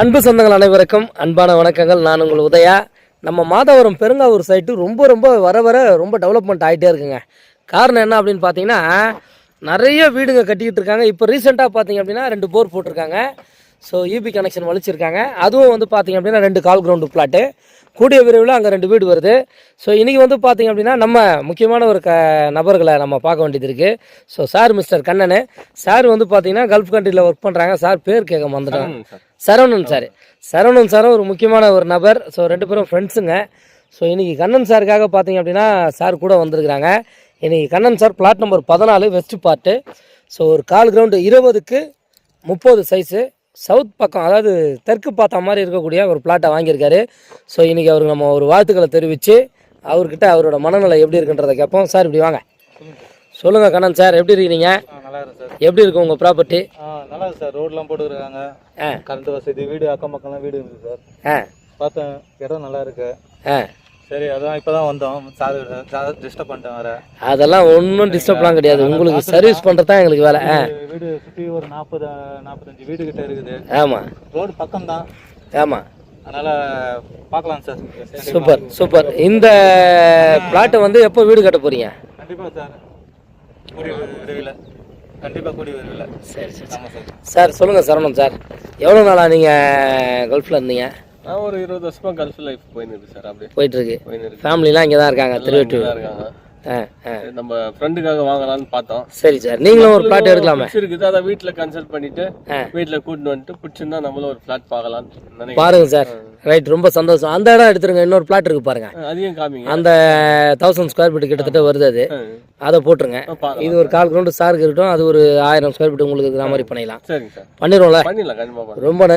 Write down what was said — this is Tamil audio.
அன்பு சொந்தங்கள் அனைவருக்கும் அன்பான வணக்கங்கள். நான் உங்கள் உதயா. நம்ம மாதவரம் பெருங்காவூர் சைட்டு ரொம்ப வர ரொம்ப டெவலப்மெண்ட் ஆகிட்டே இருக்குங்க. காரணம் என்ன அப்படின்னு பார்த்தீங்கன்னா, நிறைய வீடுங்க கட்டிக்கிட்டு இருக்காங்க. இப்போ ரீசெண்டாக பார்த்தீங்க அப்படின்னா 2 போர் போட்டிருக்காங்க. ஸோ இபி கனெக்ஷன் வலிச்சிருக்காங்க. அதுவும் வந்து பார்த்தீங்க அப்படின்னா 2 கால் கிரவுண்டு பிளாட்டு. கூடிய விரைவில் அங்கே 2 வீடு வருது. ஸோ இன்றைக்கி வந்து பார்த்தீங்க அப்படின்னா நம்ம முக்கியமான ஒரு நபர்களை நம்ம பார்க்க வேண்டியது இருக்குது. So sir mister Kannan sir வந்து பார்த்தீங்கன்னா கல்ஃப் கண்ட்ரியில் ஒர்க் பண்ணுறாங்க. சார் பேர் கேட்க வந்துட்டோம். சரவணன் சார். சரவணன் சாரும் ஒரு முக்கியமான ஒரு நபர். ஸோ 2 பேரும் ஃப்ரெண்ட்ஸுங்க. ஸோ இன்றைக்கி கண்ணன் சாருக்காக பார்த்தீங்க அப்படின்னா சார் கூட வந்திருக்கிறாங்க. இன்றைக்கி Kannan sir plot number 14 west part. So ஒரு கால் கிரவுண்டு 20க்கு 30 சைஸு சவுத் பக்கம், அதாவது தெற்கு பார்த்த மாதிரி இருக்கக்கூடிய ஒரு பிளாட்டை வாங்கியிருக்காரு. ஸோ இன்றைக்கி அவருக்கு நம்ம ஒரு வாழ்த்துக்களை தெரிவித்து அவர்கிட்ட அவரோட மனநிலை எப்படி இருக்குன்றதை கேட்போம். சார் இப்படி வாங்க, சொல்லுங்கள் கண்ணன் சார், எப்படி இருக்கிறீங்க? நல்லா இருக்கு சார். எப்படி இருக்கு உங்கள் ப்ராப்பர்ட்டி? நல்லா இருக்கு சார். ரோட்லாம் போட்டுருக்காங்க, கரண்ட் வசதி, வீடு அக்கம் பக்கம்லாம் வீடு இருக்குது சார். பார்த்தேன், இடம் நல்லா இருக்கு. சரி, அதான் இப்போதான் வந்தோம். சார் டிஸ்டர்ப் பண்ணிட்டேன் வேற. அதெல்லாம் ஒன்றும் டிஸ்டர்ப்லாம் கிடையாது. உங்களுக்கு சர்வீஸ் பண்ணுறது தான் எங்களுக்கு வேலை. வீடு சுற்றி ஒரு 40-45 வீடு கிட்ட இருக்குது. ஆமாம், ரோடு பக்கம் தான். ஆமாம், அதனால பார்க்கலாம் சார். சூப்பர். இந்த பிளாட்டை வந்து எப்போ வீடு கட்ட போகிறீங்க? கண்டிப்பாக சார், கூடிய விரைவில். கண்டிப்பாக கூடிய விரைவில். சரி. சார் சொல்லுங்கள் சரவணன் சார், எவ்வளோ நாளாக நீங்கள் கல்ஃபில் இருந்தீங்க? நான் ஒரு 20 வருஷமா கல்ஃப் லைஃப் போயிருக்கு சார். அப்படியே போயிட்டு இருக்கு. ஃபேமிலிலாம் இங்கே தான் இருக்காங்க, திருவெட்டூர் இருக்காங்க. நம்ம ஃப்ரெண்டுக்காக வாங்கலாம்னு பார்த்தோம். சரி சார், நீங்களும் ஒரு பிளாட் எடுக்கலாமே? இருக்குது, அதை வீட்டில் கன்சல்ட் பண்ணிட்டு வீட்டில் கூட்டிட்டு வந்துட்டு பிடிச்சிருந்தா நம்மளும் ஒரு பிளாட் பார்க்கலாம் பாருங்க சார். ரைட், ரொம்ப சந்தோஷம். அந்த இடம் எடுத்துருங்க. இன்னொரு பிளாட் இருக்கு பாருங்க, அதையும் காமிங்க. அந்த 1000 ஸ்கொயர் ஃபீட் கிட்டத்தட்ட வருது. அது அதை போட்டுருங்க. இது ஒரு கால் கிரவுண்டு சாருக்கு இருக்கட்டும். அது ஒரு 1000 ஸ்கொயர் ஃபீட் உங்களுக்கு இருக்கிற மாதிரி பண்ணிடலாம். சரிங்க சார், பண்ணிடுவோம்ல? பண்ணிடலாம் கண்டிப்பாக. ரொம்ப